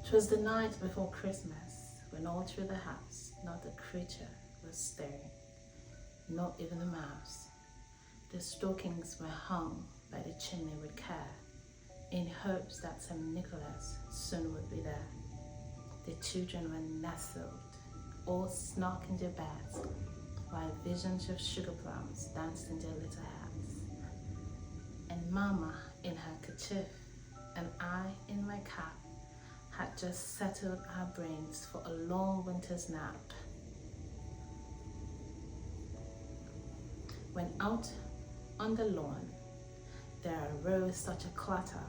'Twas the night before Christmas, when all through the house not a creature was stirring, not even a mouse. The stockings were hung by the chimney with care, in hopes that St. Nicholas soon would be there. The children were nestled, all snug in their beds, while visions of sugar plums danced in their little heads. And Mama in her kerchief, and I in my cap, had just settled our brains for a long winter's nap. When out on the lawn there arose such a clatter,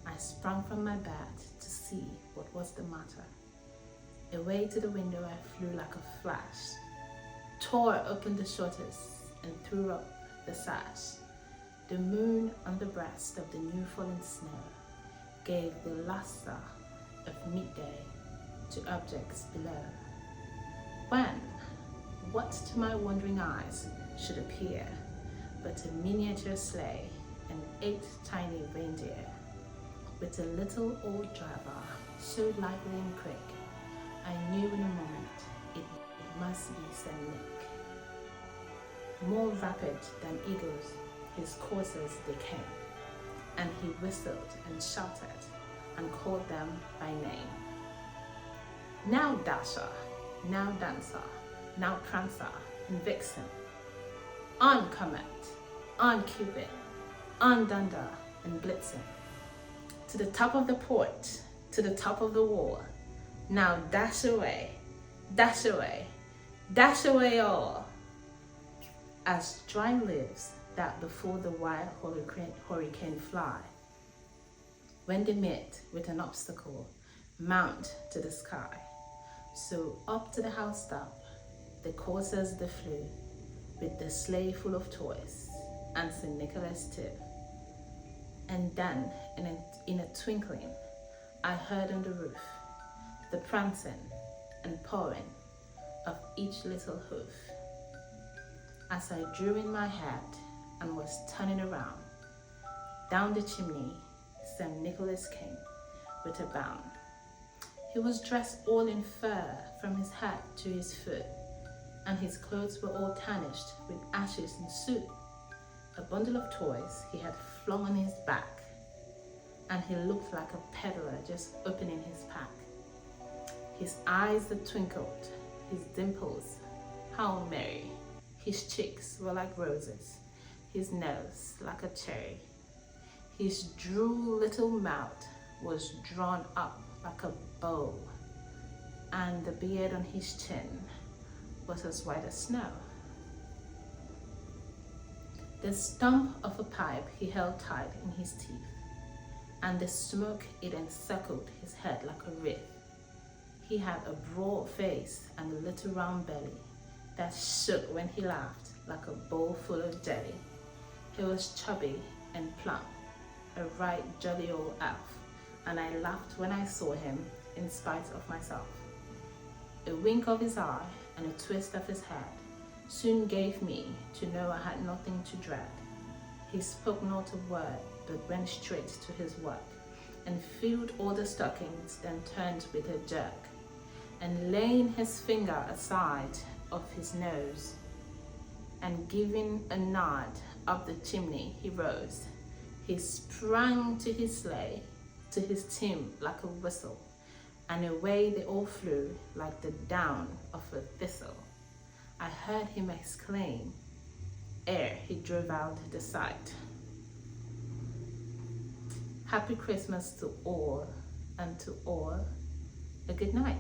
I sprang from my bed to see what was the matter. Away to the window I flew like a flash, tore open the shutters and threw up the sash. The moon on the breast of the new fallen snow gave the lustre of midday to objects below. When, what to my wondering eyes should appear but a miniature sleigh and 8 tiny reindeer, with a little old driver so lively and quick, I knew in a moment it must be St. Nick. More rapid than eagles, his coursers they came, and he whistled and shouted and called them by name. Now Dasher, now Dancer, now Prancer and Vixen, on Comet, on Cupid, on Dunder and Blitzen, to the top of the porch, to the top of the wall. Now dash away, dash away, dash away all, as dry leaves that before the wild hurricane fly. When they meet with an obstacle, mount to the sky. So up to the housetop, the coursers they flew, with the sleigh full of toys, and St. Nicholas too. And then, in a twinkling, I heard on the roof the prancing and pawing of each little hoof. As I drew in my head and was turning around, down the chimney St. Nicholas came with a bound. He was dressed all in fur from his head to his foot, and his clothes were all tarnished with ashes and soot. A bundle of toys he had flung on his back, and he looked like a peddler just opening his pack. His eyes that twinkled, his dimples, how merry. His cheeks were like roses, his nose like a cherry. His droll little mouth was drawn up like a bow, and the beard on his chin was as white as snow. The stump of a pipe he held tight in his teeth, and the smoke it encircled his head like a wreath. He had a broad face and a little round belly that shook when he laughed like a bowl full of jelly. He was chubby and plump, a right jolly old elf, and I laughed when I saw him in spite of myself. A wink of his eye and a twist of his head soon gave me to know I had nothing to dread. He spoke not a word, but went straight to his work, and filled all the stockings, then turned with a jerk, and laying his finger aside of his nose, and giving a nod up the chimney he rose. He sprang to his sleigh, to his team like a whistle, and away they all flew like the down of a thistle. I heard him exclaim ere he drove out the sight, Happy Christmas to all, and to all a good night.